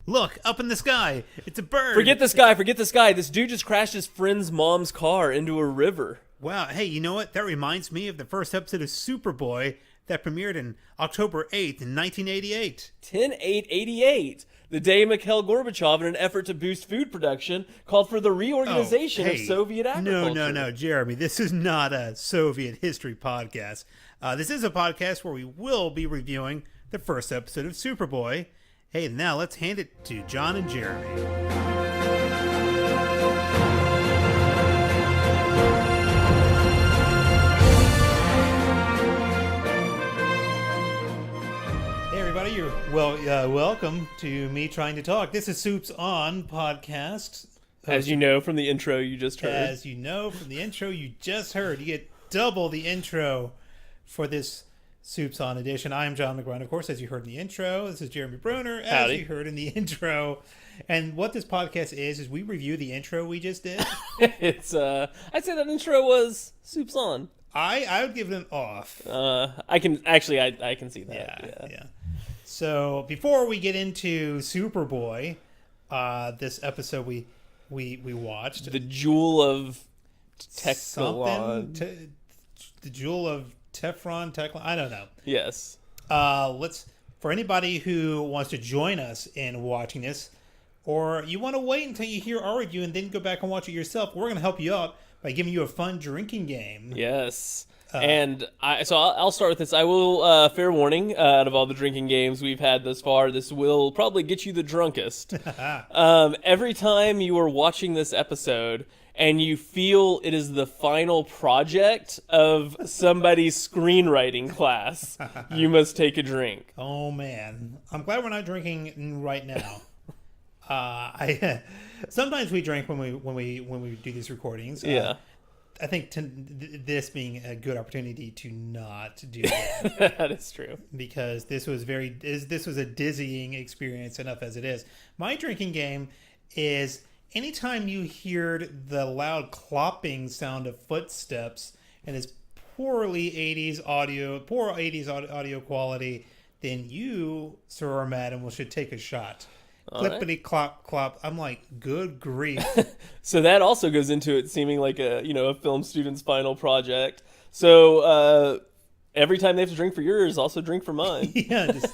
Look, up in the sky. It's a bird. Forget this guy. Forget this guy. This dude just crashed his friend's mom's car into a river. Wow, hey, you know what? That reminds me of the first episode of Superboy that premiered in October 8th in 1988. 10/8/88. The day Mikhail Gorbachev, in an effort to boost food production, called for the reorganization of Soviet agriculture. No, Jeremy. This is not a Soviet history podcast. This is a podcast where we will be reviewing the first episode of Superboy. Hey, now let's hand it to Jon and Jeremy. You're welcome to me trying to talk. This is Supes On podcast. As you know from the intro you just heard. You get double the intro for this Supes On edition. I am John McGrone, of course, as you heard in the intro. This is Jeremy Bruner, as Howdy. you heard in the intro. And what this podcast is we review the intro we just did. I'd say that intro was Supes On. I would give it an off. I can see that. Yeah. So before we get into Superboy, this episode we watched the Jewel of something, Teflon. The Jewel of Teflon. I don't know. Yes. For anybody who wants to join us in watching this, or you want to wait until you hear our review and then go back and watch it yourself, we're going to help you out by giving you a fun drinking game. Yes. I'll start with this. I will, fair warning, out of all the drinking games we've had thus far, this will probably get you the drunkest. Every time you are watching this episode and you feel it is the final project of somebody's screenwriting class, you must take a drink. Oh man, I'm glad we're not drinking right now. Sometimes we drink when we do these recordings. Yeah. I think this being a good opportunity to not do that. That is true. Because this was a dizzying experience enough as it is. My drinking game is anytime you heard the loud clopping sound of footsteps and this poor 80s audio quality, then you, sir or madam, should take a shot. Clippity clop clop. I'm like, good grief. So that also goes into it seeming like a film student's final project. So every time they have to drink for yours, also drink for mine. Yeah, just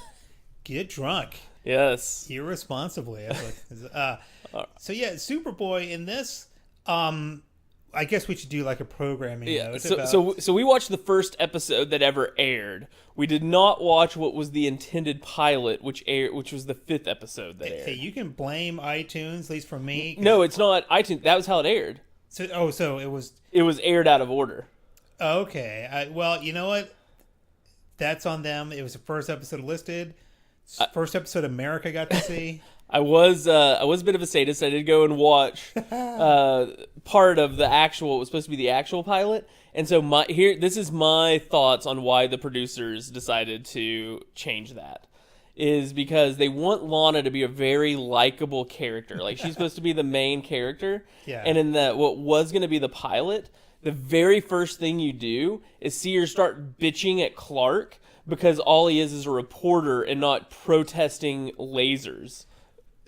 get drunk. Yes. Irresponsibly. So yeah, Superboy in this, I guess we should do like a programming note. So we watched the first episode that ever aired. We did not watch what was the intended pilot, which was the 5th episode that aired. Hey, you can blame iTunes, at least for me. No, it's not iTunes. That was how it aired. So it was. It was aired out of order. Okay. Well, you know what? That's on them. It was the first episode listed. First episode America got to see. I was a bit of a sadist. I did go and watch part of what was supposed to be the actual pilot, and so this is my thoughts on why the producers decided to change that. Is because they want Lana to be a very likable character. Like, she's supposed to be the main character. Yeah. And in what was going to be the pilot, the very first thing you do is see her start bitching at Clark because all he is a reporter and not protesting lasers.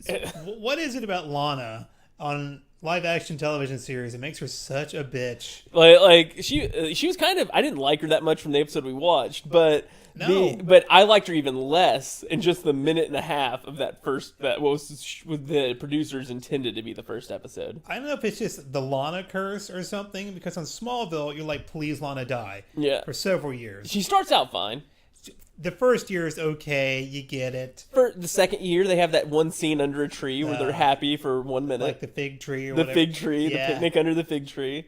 So what is it about Lana on live action television series that makes her such a bitch? Like she was kind of, I didn't like her that much from the episode we watched, but but I liked her even less in just the minute and a half of that was the producers intended to be the first episode. I don't know if it's just the Lana curse or something, because on Smallville you're like, please Lana die. Yeah. For several years. She starts out fine. The first year is okay, you get it. For the second year, they have that one scene under a tree where they're happy for 1 minute. Like the fig tree or the whatever. Fig tree, yeah. The picnic under the fig tree.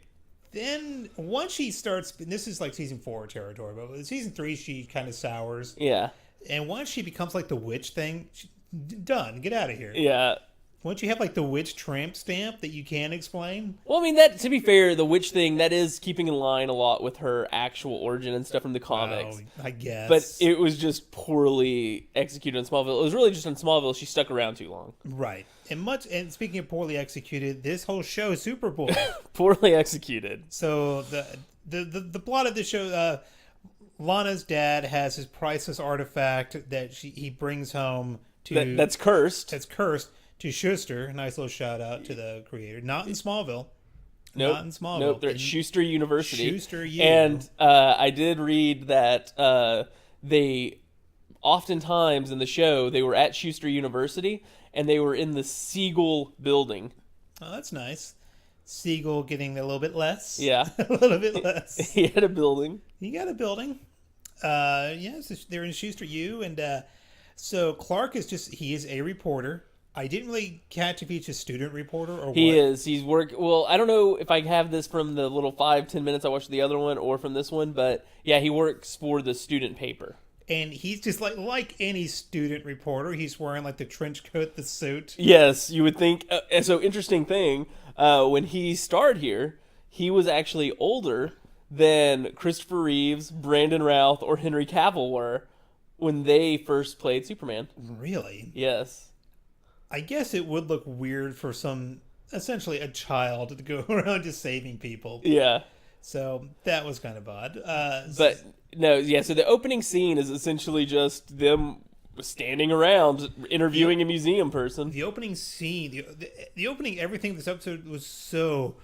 Then, once she starts, this is like season 4 territory, but with season 3, she kind of sours. Yeah. And once she becomes like the witch thing, done, get out of here. Yeah. Once you have like the witch tramp stamp that you can't explain. Well, I mean, that, to be fair, the witch thing, that is keeping in line a lot with her actual origin and stuff from the comics. I guess. But it was just poorly executed in Smallville. It was really just in Smallville she stuck around too long. Right. And speaking of poorly executed, this whole show is Superboy. Poorly executed. So the plot of the show, Lana's dad has his priceless artifact that he brings home that's cursed. That's cursed to Schuster. Nice little shout out to the creator. Not in Smallville. Nope. Not in Smallville. Nope, they're at Schuster University. Schuster U. And I did read that they oftentimes in the show they were at Schuster University and they were in the Siegel building. Oh, that's nice. Siegel getting a little bit less. Yeah. A little bit less. He had a building. He got a building. So they're in Schuster U, and so Clark he is a reporter. I didn't really catch if he's a student reporter or He what. is. He's well, I don't know if I have this from the little 5-10 minutes I watched the other one or from this one, but yeah, he works for the student paper. And he's just like any student reporter. He's wearing like the trench coat, the suit. Yes, you would think. So interesting thing, when he starred here, he was actually older than Christopher Reeves, Brandon Routh, or Henry Cavill were when they first played Superman. Really? Yes. I guess it would look weird for essentially a child to go around just saving people. Yeah. So that was kind of odd. But no, yeah. So the opening scene is essentially just them standing around interviewing a museum person. The opening scene, the opening, everything of this episode was so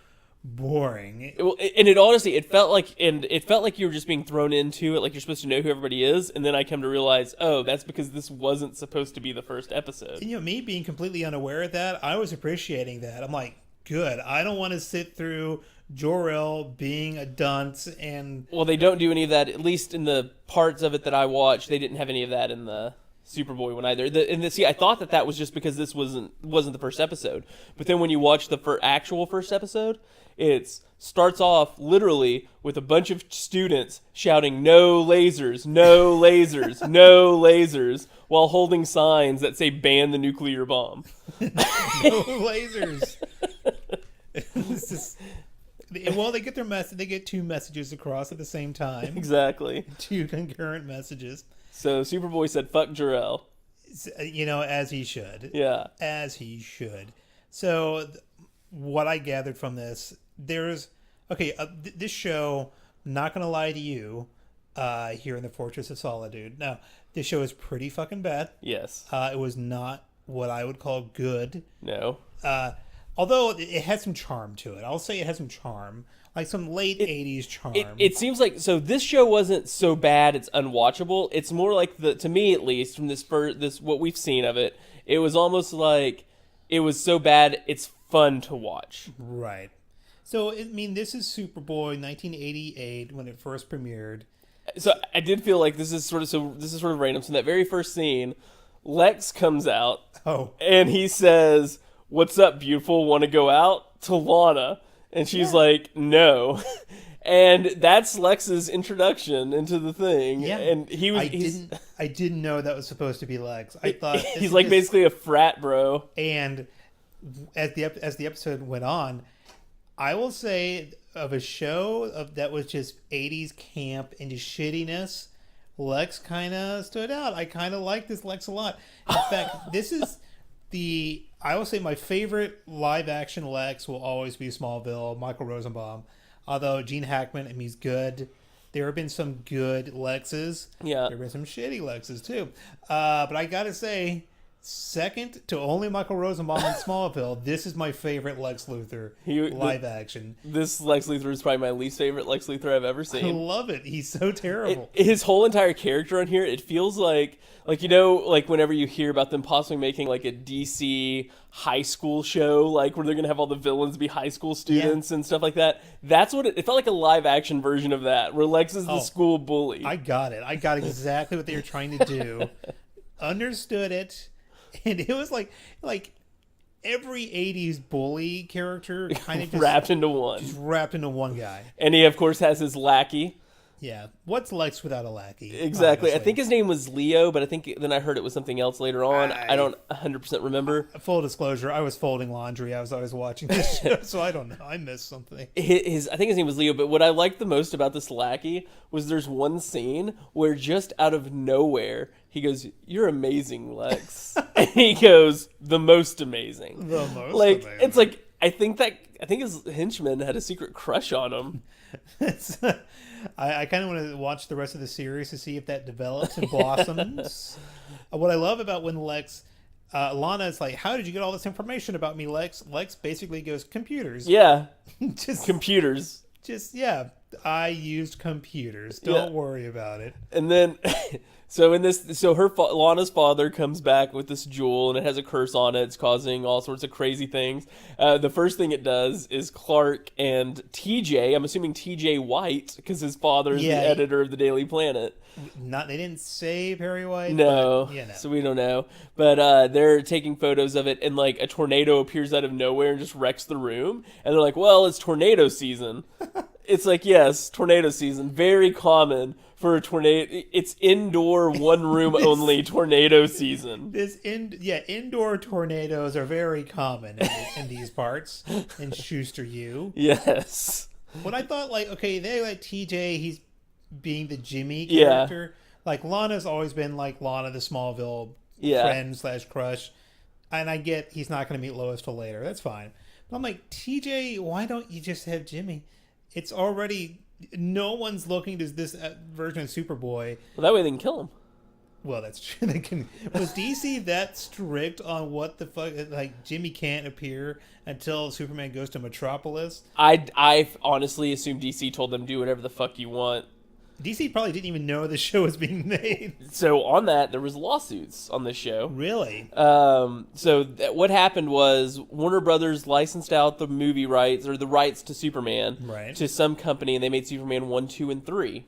boring. And it felt like you were just being thrown into it, like you're supposed to know who everybody is, and then I come to realize, oh, that's because this wasn't supposed to be the first episode. And, me being completely unaware of that, I was appreciating that. I'm like, good. I don't want to sit through Jor-El being a dunce and... Well, they don't do any of that, at least in the parts of it that I watched. They didn't have any of that in the Superboy one either. I thought that was just because this wasn't the first episode. But then when you watch the actual first episode, it starts off literally with a bunch of students shouting, "No lasers, no lasers, no lasers," while holding signs that say "Ban the nuclear bomb." No lasers. It's just... Well, they get their message. They get two messages across at the same time. Exactly. Two concurrent messages. So Superboy said, "Fuck Jor-El." As he should. Yeah. As he should. So, what I gathered from this, this show, not going to lie to you, here in the Fortress of Solitude. Now, this show is pretty fucking bad. Yes. It was not what I would call good. No. Although it had some charm to it. I'll say it had some charm. Like some late 80s charm. It seems like, so this show wasn't so bad it's unwatchable. It's more like, to me at least, from this what we've seen of it, it was almost like it was so bad it's fun to watch. Right. So, this is Superboy 1988 when it first premiered. So I did feel like this is sort of random. So in that very first scene, Lex comes out and he says, "What's up, beautiful? Want to go out?" to Lana. And she's like, "No." And that's Lex's introduction into the thing. Yeah. And I didn't know that was supposed to be Lex. I thought he's like basically a frat bro. And as the episode went on, I will say of a show that was just 80s camp and just shittiness, Lex kind of stood out. I kind of like this Lex a lot. In fact, this is I will say my favorite live-action Lex will always be Smallville, Michael Rosenbaum. Although Gene Hackman, he's good. There have been some good Lexes. Yeah. There have been some shitty Lexes, too. But I gotta say, second to only Michael Rosenbaum in Smallville, this is my favorite Lex Luthor live-action. This Lex Luthor is probably my least favorite Lex Luthor I've ever seen. I love it. He's so terrible. His whole entire character on here, it feels like whenever you hear about them possibly making like a DC high school show, like where they're gonna have all the villains be high school students and stuff like that. That's what it felt like, a live action version of that, where Lex is the school bully. I got it. I got exactly what they were trying to do. Understood it, and it was like every 80s bully character kind of just wrapped into one. Just wrapped into one guy. And he of course has his lackey. Yeah. What's Lex without a lackey? Exactly. Honestly. I think his name was Leo, but I think then I heard it was something else later on. I don't 100% remember. Full disclosure, I was folding laundry. I was always watching this show, so I don't know. I missed something. I think his name was Leo, but what I liked the most about this lackey was there's one scene where just out of nowhere, he goes, "You're amazing, Lex." And he goes, "The most amazing." The most amazing. It's like, I think his henchman had a secret crush on him. I kind of want to watch the rest of the series to see if that develops and blossoms. What I love about when Lex Lana's like, how did you get all this information about me, Lex? Lex basically goes, computers. Yeah. just Computers. yeah, I used computers. Don't worry about it. And then, so Lana's father comes back with this jewel, and it has a curse on it. It's causing all sorts of crazy things. The first thing it does is Clark and TJ, I'm assuming TJ White, because his father is the editor of the Daily Planet. They didn't say Perry White. No, but, so we don't know. But they're taking photos of it, and like a tornado appears out of nowhere and just wrecks the room. And they're like, well, it's tornado season. It's like, yes, tornado season. Very common for a tornado. It's indoor, one room only tornado season. Indoor tornadoes are very common in these parts. In Schuster U. Yes. But I thought, like, okay, they like TJ, he's being the Jimmy character. Like, Lana's always been like Lana, the Smallville friend / crush. And I get he's not going to meet Lois till later. That's fine. But I'm like, TJ, why don't you just have Jimmy? It's already... No one's looking to this version of Superboy. Well, that way they can kill him. Well, that's true. They can. Was DC that strict on what the fuck? Like, Jimmy can't appear until Superman goes to Metropolis? I honestly assume DC told them, do whatever the fuck you want. DC probably didn't even know the show was being made. So on that, there was lawsuits on this show. Really? What happened was Warner Brothers licensed out the movie rights, or the rights to Superman, to some company, and they made Superman 1, 2, and 3.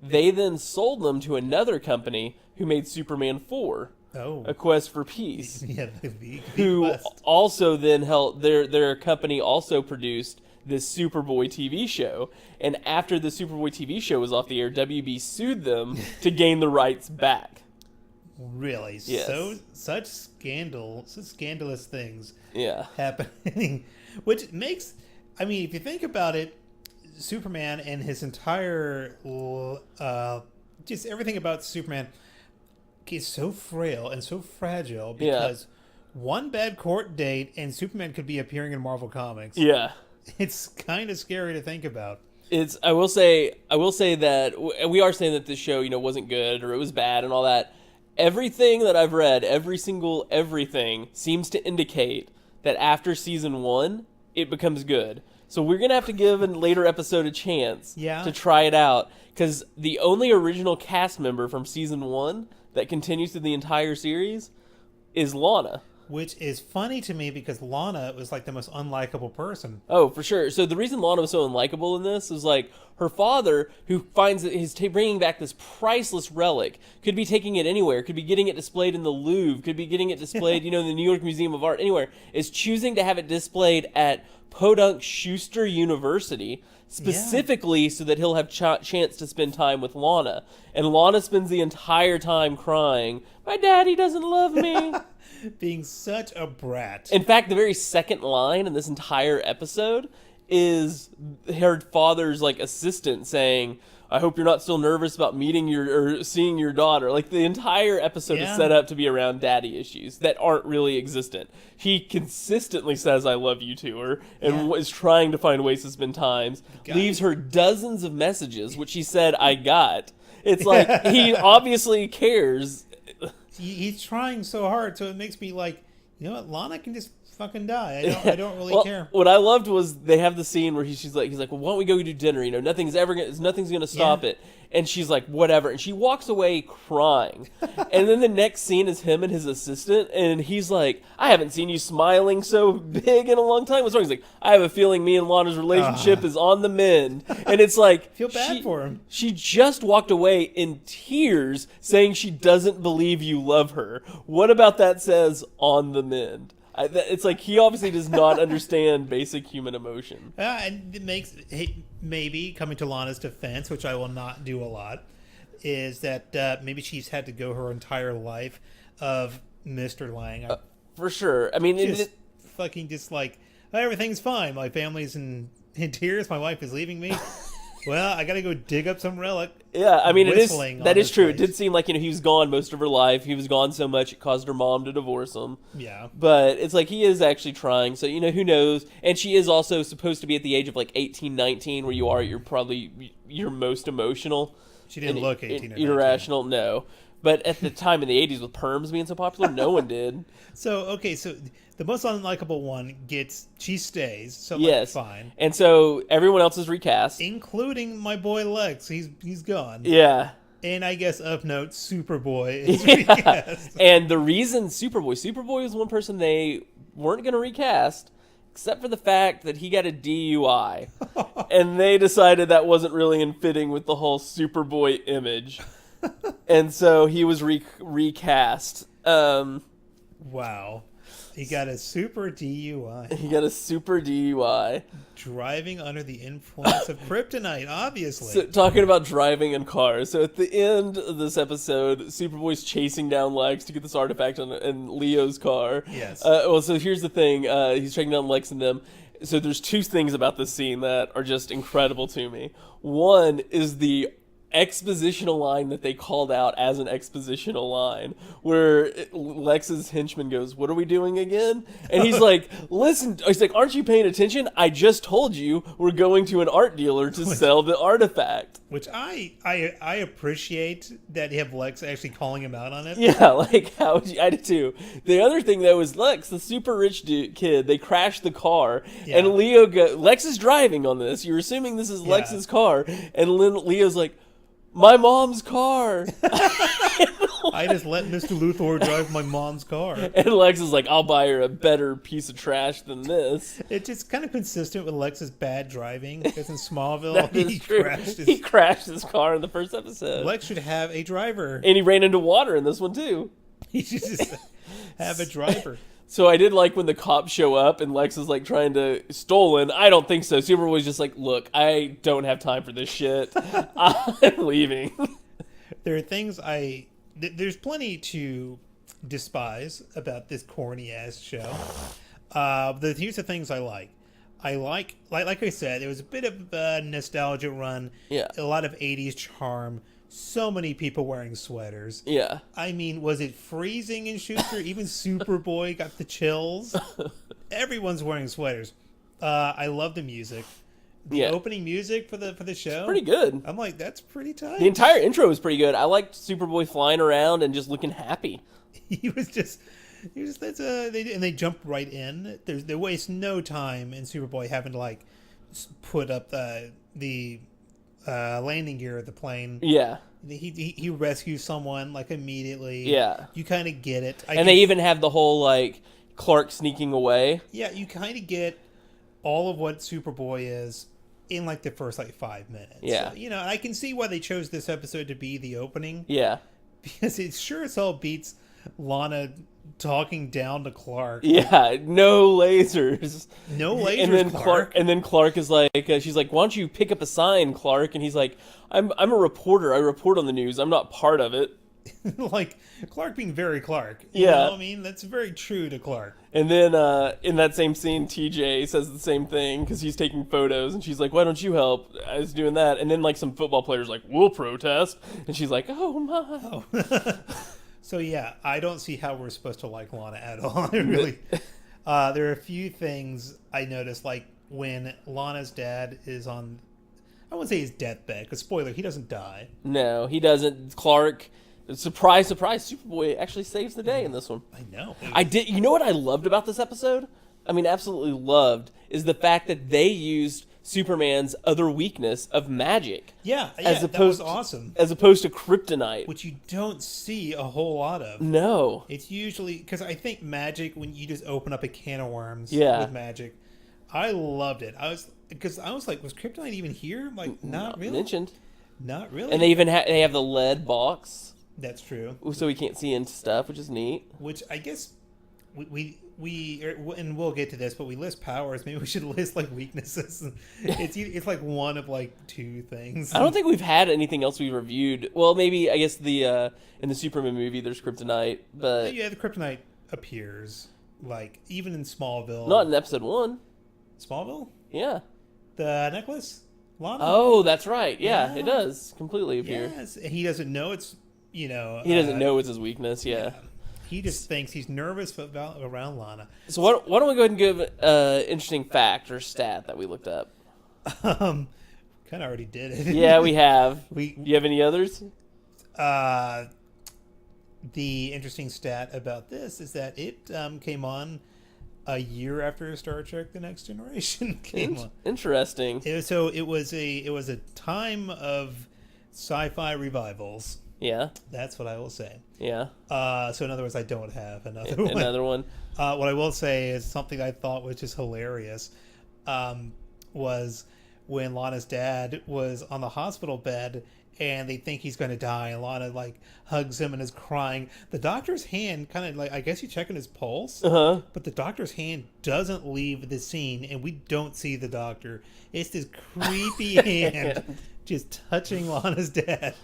They then sold them to another company who made Superman 4. Oh. A Quest for Peace. The who Quest. Also then held... Their company also produced this Superboy TV show, and after the Superboy TV show was off the air, WB sued them to gain the rights back. Really? Yes. Such scandalous things Yeah. happening, which makes, I mean, if you think about it, Superman and his entire, just everything about Superman is so frail and so fragile because one bad court date and Superman could be appearing in Marvel Comics. Yeah. It's kind of scary to think about. I will say that we are saying that this show, wasn't good or it was bad and all that. Everything that I've read, everything seems to indicate that after season 1, it becomes good. So we're going to have to give a later episode a chance to try it out, because the only original cast member from season 1 that continues through the entire series is Lana. Which is funny to me because Lana was like the most unlikable person. Oh, for sure. So the reason Lana was so unlikable in this is like her father, who finds that he's bringing back this priceless relic, could be taking it anywhere, could be getting it displayed in the Louvre, could be getting it displayed, in the New York Museum of Art, anywhere, is choosing to have it displayed at Podunk Schuster University, specifically so that he'll have chance to spend time with Lana. And Lana spends the entire time crying, "My daddy doesn't love me." Being such a brat. In fact, the very second line in this entire episode is her father's assistant saying, "I hope you're not still nervous about seeing your daughter." Like, the entire episode is set up to be around daddy issues that aren't really existent. He consistently says "I love you" to her and is trying to find ways to spend time. Leaves her dozens of messages, which he said "I got." It's like he obviously cares. He's trying so hard, so it makes me like, you know what, Lana can just fucking die. I don't really care. What I loved was they have the scene where he's like, well, why don't we go do dinner? Nothing's gonna stop it. And she's like, whatever. And she walks away crying. And then the next scene is him and his assistant, and he's like, I haven't seen you smiling so big in a long time. What's wrong? He's like, I have a feeling me and Lana's relationship is on the mend. And it's like, feel bad for him. She just walked away in tears saying she doesn't believe you love her. What about that says on the mend? It's like he obviously does not understand basic human emotion. And it makes, maybe coming to Lana's defense, which I will not do a lot, is that maybe she's had to go her entire life of Mr. Lang. For sure. I mean, just like, oh, everything's fine. My family's in tears. My wife is leaving me. Well, I got to go dig up some relic. Yeah, I mean, that is true. Place. It did seem like, he was gone most of her life. He was gone so much it caused her mom to divorce him. Yeah. But it's like he is actually trying, so, who knows? And she is also supposed to be at the age of 18, 19, where you're probably your most emotional. She didn't look 18 or 19. Irrational, no. But at the time in the 80s with perms being so popular, no one did. So the most unlikable one she stays. So Yes. fine. And so everyone else is recast, including my boy Lex. He's gone. Yeah. And I guess of note, Superboy is recast. And the reason Superboy was one person they weren't going to recast, except for the fact that he got a DUI. And they decided that wasn't really in fitting with the whole Superboy image. And so he was recast. Wow. He got a super DUI. He got a super DUI. Driving under the influence of kryptonite, obviously. So, talking about driving in cars. So at the end of this episode, Superboy's chasing down Lex to get this artifact in Leo's car. Yes. So here's the thing. He's tracking down Lex and them. So there's two things about this scene that are just incredible to me. One is the expositional line that they called out as an expositional line, where Lex's henchman goes, "What are we doing again?" And he's like, "Listen," he's like, "Aren't you paying attention? I just told you we're going to an art dealer to sell the artifact." Which I appreciate that you have Lex actually calling him out on it. Yeah, like how would you? I did too. The other thing though is Lex, the super rich kid. They crashed the car, and Lex is driving on this. You're assuming this is Lex's car, and Leo's like, "My mom's car." I just let Mr. Luthor drive my mom's car. And Lex is like, "I'll buy her a better piece of trash than this." It's just kind of consistent with Lex's bad driving. Because in Smallville, he crashed his car in the first episode. Lex should have a driver. And he ran into water in this one too. He should just have a driver. So I did like when the cops show up and Lex is like trying to stolen. I don't think so. Superboy's just like, "Look, I don't have time for this shit. I'm leaving." There are things there's plenty to despise about this corny ass show. Here's the things I like. Like I said, it was a bit of a nostalgia run. Yeah. A lot of 80s charm. So many people wearing sweaters. Yeah. I mean, was it freezing in Schuster? Even Superboy got the chills. Everyone's wearing sweaters. I love the music. The opening music for the show, it's pretty good. I'm like, that's pretty tight. The entire intro was pretty good. I liked Superboy flying around and just looking happy. They jump right in. They waste no time in Superboy having to like put up the landing gear of the plane. Yeah. He rescues someone like immediately. Yeah. You kind of get it. They even have the whole like Clark sneaking away. Yeah, you kind of get all of what Superboy is in like the first like 5 minutes. Yeah. So, I can see why they chose this episode to be the opening. Yeah. Because it sure as hell beats Lana talking down to Clark. Yeah, no lasers. No lasers, and then Clark is like, she's like, "Why don't you pick up a sign, Clark?" And he's like, I'm a reporter. I report on the news. I'm not part of it." Like, Clark being very Clark. You know what I mean, that's very true to Clark. And then in that same scene, TJ says the same thing because he's taking photos. And she's like, "Why don't you help?" I was doing that. And then like some football players like, "We'll protest." And she's like, "Oh, my." Oh. So yeah, I don't see how we're supposed to like Lana at all. Really, there are a few things I noticed, like when Lana's dad is on, I wouldn't say his deathbed, because spoiler, he doesn't die. No, he doesn't. Clark, surprise, surprise, Superboy actually saves the day in this one. I know. I did. You know what I loved about this episode? I mean, absolutely loved, is the fact that they used Superman's other weakness of magic. Yeah, that was awesome. As opposed to kryptonite. Which you don't see a whole lot of. No. It's usually, because I think magic, when you just open up a can of worms with magic, I loved it. I was like, was kryptonite even here? Like, not really. Mentioned. Not really. And they even they have the lead box. That's true. So we can't see into stuff, which is neat. Which I guess and we'll get to this, but we list powers. Maybe we should list like weaknesses. It's like one of like two things. I don't think we've had anything else we reviewed. Well, maybe I guess the in the Superman movie there's kryptonite, but yeah, the kryptonite appears like even in Smallville. Not in episode 1. Smallville? Yeah. The necklace? Lana? Oh, that's right. Yeah, it does completely appear. Yes, and he doesn't know it's he doesn't know it's his weakness. Yeah. He just thinks he's nervous around Lana. So why don't we go ahead and give an interesting fact or stat that we looked up? Kind of already did it. Yeah, we have. Do we you have any others? the interesting stat about this is that it came on a year after Star Trek: The Next Generation came on. Interesting. It was a time of sci-fi revivals. Yeah. That's what I will say. Yeah. So in other words, I don't have another one. Another one. What I will say is something I thought was just hilarious. Was when Lana's dad was on the hospital bed and they think he's going to die, and Lana like hugs him and is crying. The doctor's hand kind of like, I guess he's checking his pulse, but the doctor's hand doesn't leave the scene, and we don't see the doctor. It's this creepy hand just touching Lana's dad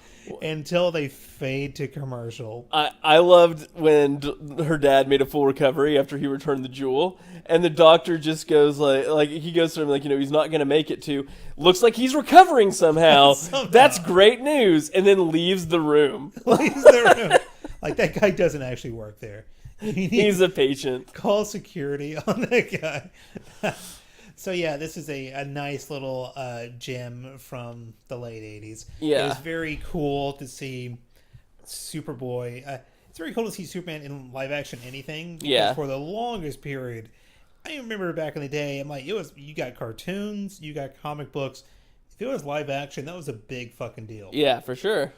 until they fade to commercial. I loved when her dad made a full recovery after he returned the jewel, and the doctor just goes like he goes to him like, he's not going to make it to. Looks like he's recovering somehow. That's great news, and then leaves the room. Leaves the room. Like, that guy doesn't actually work there. He's a patient. Call security on that guy. So yeah, this is a nice little gem from the late 80s. Yeah. It was very cool to see Superboy. It's very cool to see Superman in live action anything. Yeah. For the longest period, I remember back in the day, I'm like, you got cartoons, you got comic books. If it was live action, that was a big fucking deal. Yeah, for sure.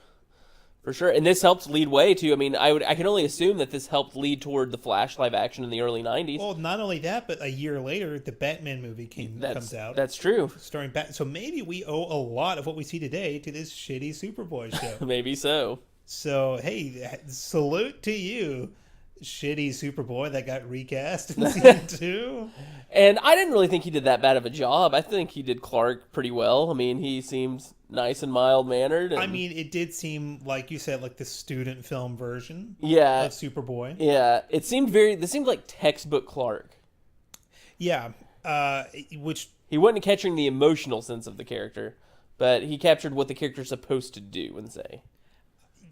For sure, and this helped lead way to. I mean, I can only assume that this helped lead toward the Flash live action in the early '90s. Well, not only that, but a year later, the Batman movie comes out. That's true. Starring Bat. So maybe we owe a lot of what we see today to this shitty Superboy show. Maybe so. So hey, salute to you, shitty Superboy that got recast in season 2. And I didn't really think he did that bad of a job. I think he did Clark pretty well. I mean, he seems nice and mild-mannered. I mean, it did seem, like you said, like the student film version of Superboy. Yeah, this seemed like textbook Clark. Yeah, which... He wasn't capturing the emotional sense of the character, but he captured what the character's supposed to do and say.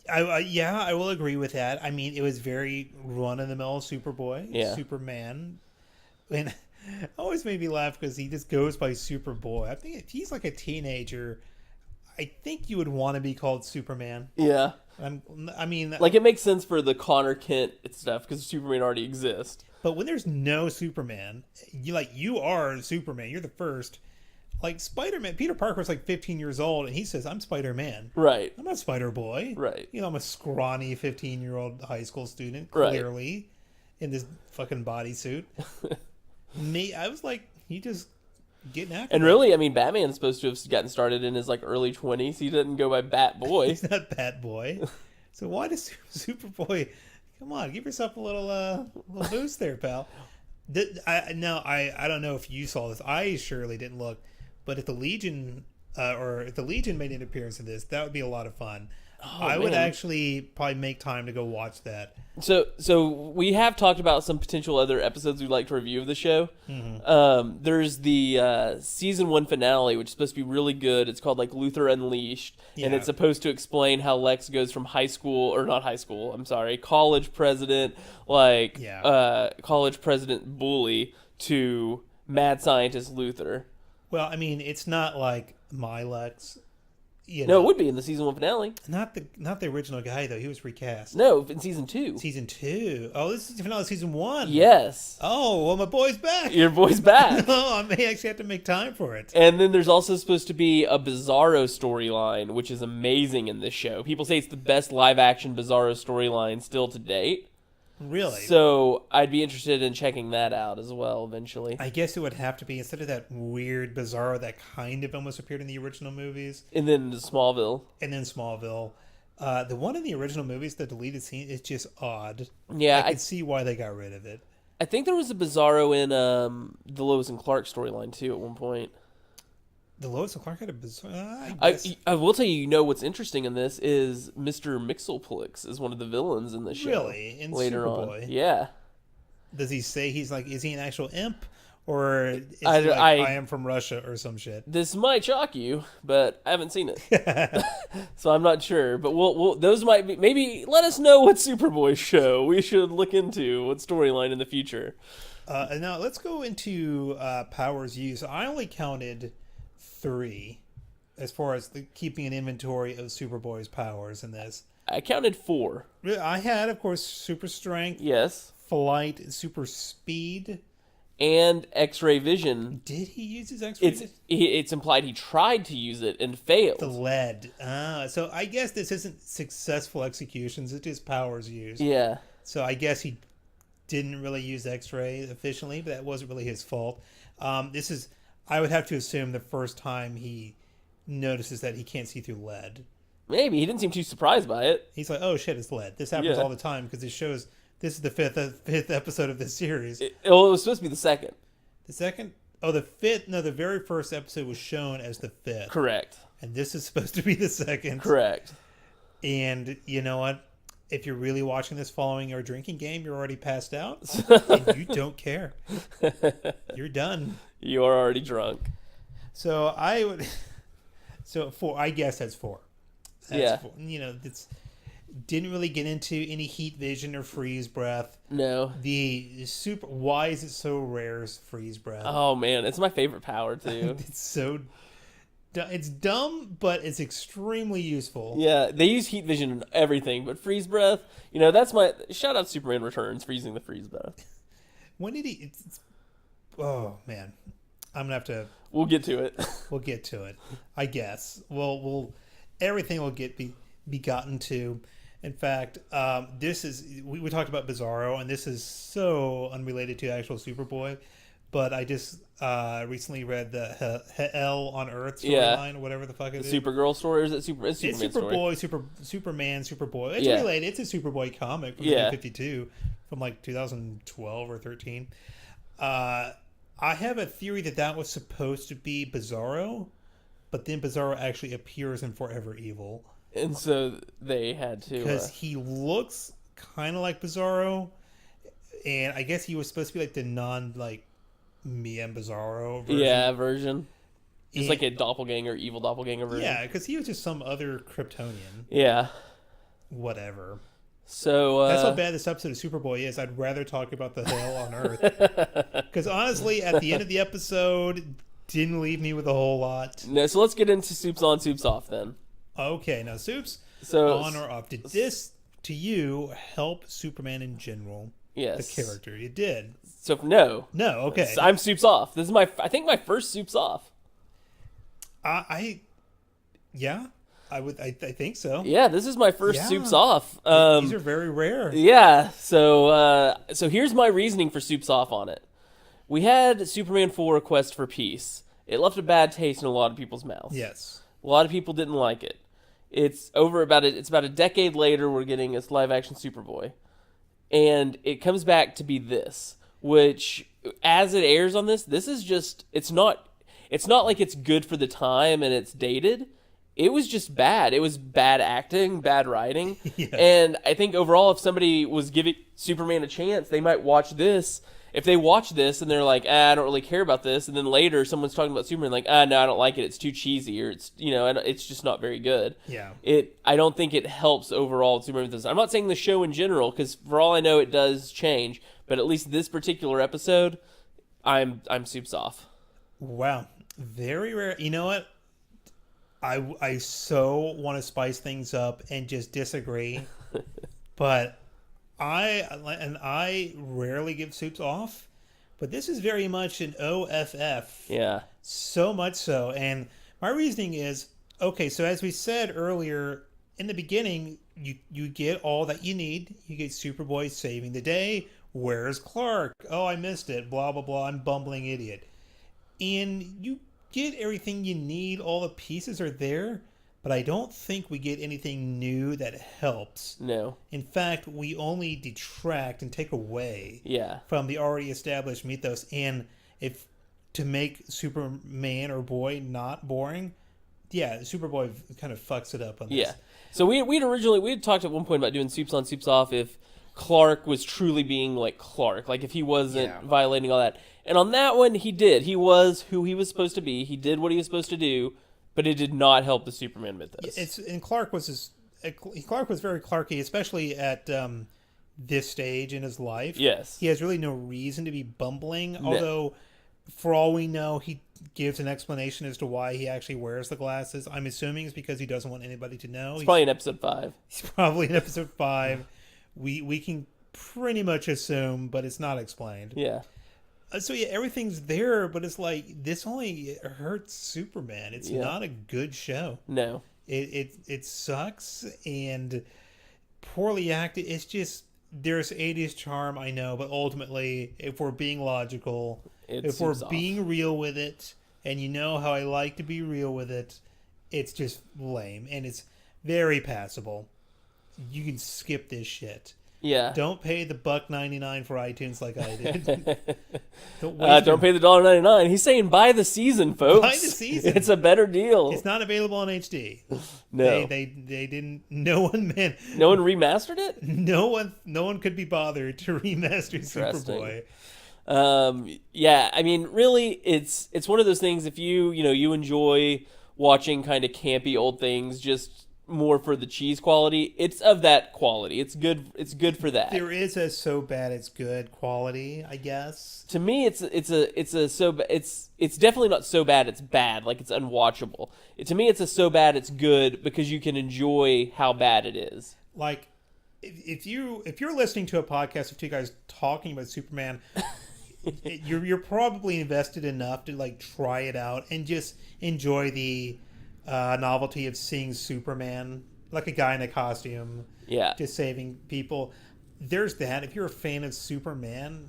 I will agree with that. I mean, it was very run-of-the-mill Superboy, Superman. And it always made me laugh because he just goes by Superboy. I think if he's like a teenager, I think you would want to be called Superman. Yeah. I mean... Like, it makes sense for the Connor Kent stuff because Superman already exists. But when there's no Superman, you are Superman. You're the first. Like, Spider-Man, Peter Parker's like 15 years old, and he says, I'm Spider-Man. Right. I'm not Spider-Boy. Right. I'm a scrawny 15-year-old high school student, clearly, in this fucking bodysuit. I was like, he just getting after And really, I mean, Batman's supposed to have gotten started in his, like, early 20s. He doesn't go by Bat Boy. He's not Bat Boy. So why does Superboy... Come on, give yourself a little boost there, pal. I don't know if you saw this. I surely didn't look. But if the Legion made an appearance in this, that would be a lot of fun. I would actually probably make time to go watch that. So we have talked about some potential other episodes we'd like to review of the show. Mm-hmm. There's the season 1 finale, which is supposed to be really good. It's called like Luthor Unleashed, and it's supposed to explain how Lex goes from college president, college president bully to mad scientist Luthor. Well, I mean, it's not like my Lex. No, it would be in the season 1 finale. Not the original guy, though. He was recast. No, in season 2. Season 2. Oh, this is the finale of season 1. Yes. Oh, well, my boy's back. Your boy's back. Oh, I may actually have to make time for it. And then there's also supposed to be a Bizarro storyline, which is amazing in this show. People say it's the best live-action Bizarro storyline still to date. Really? So I'd be interested in checking that out as well eventually. I guess it would have to be, instead of that weird Bizarro that kind of almost appeared in the original movies. And then Smallville. The one in the original movies, the deleted scene, is just odd. Yeah. I could see why they got rid of it. I think there was a Bizarro in the Lois and Clark storyline too at one point. The Lois and Clark had a Bizarro? I will tell you, what's interesting in this is Mr. Mxyzptlk is one of the villains in the show. Really? In later Superboy? On. Yeah. Does he say is he an actual imp? Or is he I am from Russia or some shit? This might shock you, but I haven't seen it. So I'm not sure. But those might be... Maybe let us know what Superboy show we should look into, what storyline in the future. Now, let's go into powers used. I only counted 3 as far as keeping an inventory of Superboy's powers in this. I counted 4. I had, of course, super strength, Yes. flight, super speed. And X-ray vision. Did he use his X-ray vision? It's implied he tried to use it and failed. The lead. So I guess this isn't successful executions. It's just powers used. Yeah. So I guess he didn't really use X-ray efficiently, but that wasn't really his fault. This is, I would have to assume, the first time he notices that he can't see through lead. Maybe. He didn't seem too surprised by it. He's like, oh shit, it's lead. This happens all the time because it shows... This is the fifth episode of this series. It was supposed to be the second. The second? Oh, the fifth? No, the very first episode was shown as the fifth. Correct. And this is supposed to be the second. Correct. And you know what? If you're really watching this following our drinking game, you're already passed out. And you don't care. You're done. You're already drunk. So I would... So 4. I guess that's 4. That's 4. You know, it's... Didn't really get into any heat vision or freeze breath. No. The super... Why is it so rare as freeze breath? Oh, man. It's my favorite power, too. It's so... It's dumb, but it's extremely useful. Yeah, they use heat vision and everything, but freeze breath, you know, that's my... Shout out Superman Returns for using the freeze breath. When did he... oh, man. I'm going to have to... We'll get to it. We'll get to it, I guess. We'll everything will be gotten to. In fact, this is... We talked about Bizarro, and this is so unrelated to actual Superboy, but I just recently read the Hell on Earth storyline, or whatever the fuck it is. Supergirl story, or is it Superman it's story? Superman, Superboy. It's related. It's a Superboy comic from 1952, from like 2012 or 13. I have a theory that was supposed to be Bizarro, but then Bizarro actually appears in Forever Evil. And so they had to... Because he looks kind of like Bizarro, and I guess he was supposed to be like the me and Bizarro version. Yeah, version. Just like a doppelganger, evil doppelganger version. Yeah, because he was just some other Kryptonian. Yeah. Whatever. So that's how bad this episode of Superboy is. I'd rather talk about the Hell on Earth. Because honestly, at the end of the episode, didn't leave me with a whole lot. No, so let's get into Supes On, Supes Off then. Okay, now Supes on or off. Did this, to you, help Superman in general? Yes. The character. It did. So no. No, okay. So I'm Supes Off. This is my first Supes Off. I think so. Yeah, this is my first Supes Off. These are very rare. Yeah. So here's my reasoning for Supes Off on it. We had Superman 4 Quest for Peace. It left a bad taste in a lot of people's mouths. Yes. A lot of people didn't like it. It's about a decade later we're getting this live action Superboy. And it comes back to be this, which as it airs on this is just it's not like it's good for the time and it's dated. It was just bad. It was bad acting, bad writing. Yeah. And I think overall, if somebody was giving Superman a chance, they might watch this. If they watch this and they're like, I don't really care about this, and then later someone's talking about Superman, like, no, I don't like it. It's too cheesy, or it's just not very good. Yeah. I don't think it helps overall with Superman. I'm not saying the show in general, because for all I know, it does change. But at least this particular episode, I'm Supes Off. Wow, very rare. You know what? I so want to spice things up and just disagree, but I rarely give Supes off, but this is very much an OFF. Yeah. So much so, and my reasoning is, okay, so as we said earlier, in the beginning, you get all that you need. You get Superboy saving the day. Where's Clark? Oh, I missed it. Blah, blah, blah. I'm bumbling idiot. And you get everything you need. All the pieces are there. But I don't think we get anything new that helps. No. In fact, we only detract and take away from the already established mythos. And if to make Superman or Boy not boring, Superboy kind of fucks it up on this. Yeah. So we had talked at one point about doing Supes On, Supes Off if Clark was truly being like Clark, like if he wasn't violating all that. And on that one, he did. He was who he was supposed to be. He did what he was supposed to do. But it did not help the Superman mythos. And Clark was very Clarky, especially at this stage in his life. Yes, he has really no reason to be bumbling. No. Although For all we know, he gives an explanation as to why he actually wears the glasses. I'm assuming it's because he doesn't want anybody to know. It's probably in episode 5. He's probably in episode 5. We can pretty much assume, but it's not explained. Yeah. So yeah, everything's there, but it's like this only hurts Superman. It's not a good show. No. It sucks and poorly acted. It's just there's 80s charm, I know, but ultimately, if we're being logical, if we're being real with it, and you know how I like to be real with it, it's just lame and it's very passable. You can skip this shit. Yeah. Don't pay the $1.99 for iTunes like I did. Don't pay the $1.99. He's saying buy the season, folks. Buy the season. It's a better deal. It's not available on HD. No. They didn't. No one remastered it. No one could be bothered to remaster Superboy. Yeah. I mean, really, it's one of those things. If you enjoy watching kind of campy old things, just more for the cheese quality, it's of that quality. It's good for that. There is a so bad it's good quality, I guess. To me, it's definitely not so bad it's bad, like it's unwatchable. To me, it's a so bad it's good because you can enjoy how bad it is. Like if you're listening to a podcast of two guys talking about Superman, you're probably invested enough to like try it out and just enjoy the novelty of seeing Superman, like a guy in a costume, just saving people. There's that. If you're a fan of Superman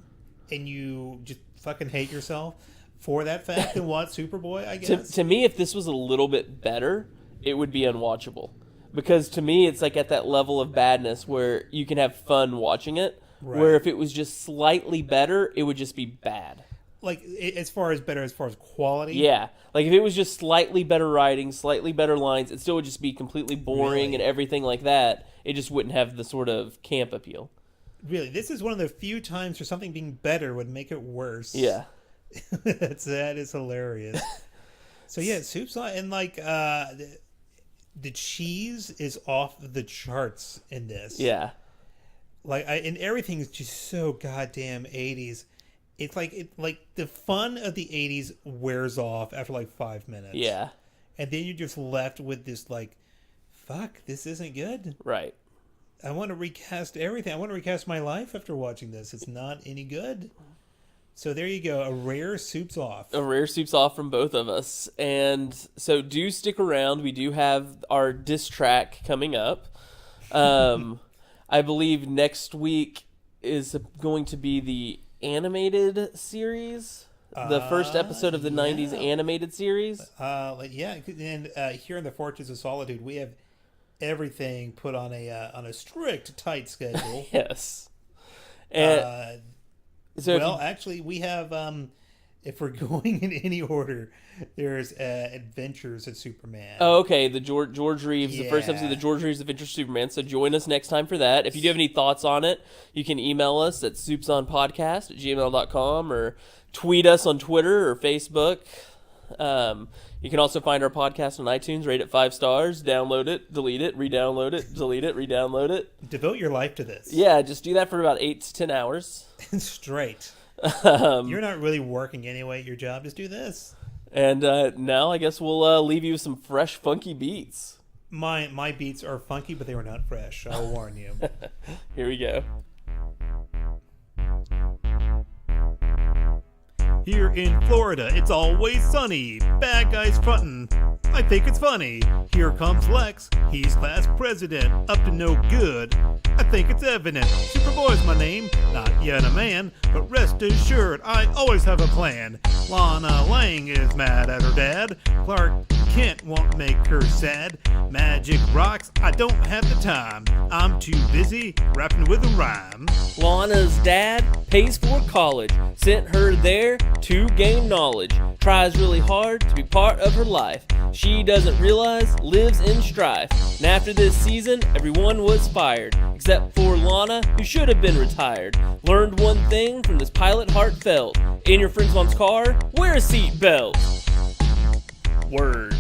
and you just fucking hate yourself for that fact, then watch Superboy, I guess. To me, if this was a little bit better, it would be unwatchable. Because to me, it's like at that level of badness where you can have fun watching it, where if it was just slightly better, it would just be bad. Like, as far as quality? Yeah. Like, if it was just slightly better writing, slightly better lines, it still would just be completely boring and everything like that. It just wouldn't have the sort of camp appeal. Really? This is one of the few times where something being better would make it worse. Yeah. That is hilarious. So, yeah, Soup's on, and, like, the cheese is off the charts in this. Yeah. Like, and everything is just so goddamn 80s. It's like the fun of the 80s wears off after like 5 minutes. Yeah. And then you're just left with this like, fuck, this isn't good. Right. I want to recast everything. I want to recast my life after watching this. It's not any good. So there you go. A rare Soups Off. A rare Soups Off from both of us. And so do stick around. We do have our diss track coming up. I believe next week is going to be the animated series, the first episode of the 90s animated series. And here in the Fortress of Solitude, we have everything put on a strict, tight schedule. Yes. And actually, we have, if we're going in any order, there's Adventures of Superman. Oh, okay. The George Reeves, the first episode of the George Reeves Adventures of Superman. So join us next time for that. If you do have any thoughts on it, you can email us at soupsonpodcast@gmail.com or tweet us on Twitter or Facebook. You can also find our podcast on iTunes, rate it 5 stars, download it, delete it, re-download it, delete it, re-download it. Devote your life to this. Yeah, just do that for about 8 to 10 hours. Straight. You're not really working anyway at your job. Just do this. And now I guess we'll leave you with some fresh, funky beats. My beats are funky, but they were not fresh. I'll warn you. Here we go. Here in Florida, it's always sunny. Bad guys frontin'. I think it's funny. Here comes Lex. He's class president. Up to no good. I think it's evident. Superboy's my name. Not yet a man. But rest assured, I always have a plan. Lana Lang is mad at her dad. Clark Kent won't make her sad. Magic rocks. I don't have the time. I'm too busy rapping with a rhyme. Lana's dad pays for college. Sent her there to gain knowledge. Tries really hard to be part of her life. She doesn't realize lives in strife. And after this season, everyone was fired. Except for Lana, who should have been retired. Learned one thing from this pilot heartfelt. In your friend's mom's car, wear a seatbelt. Word.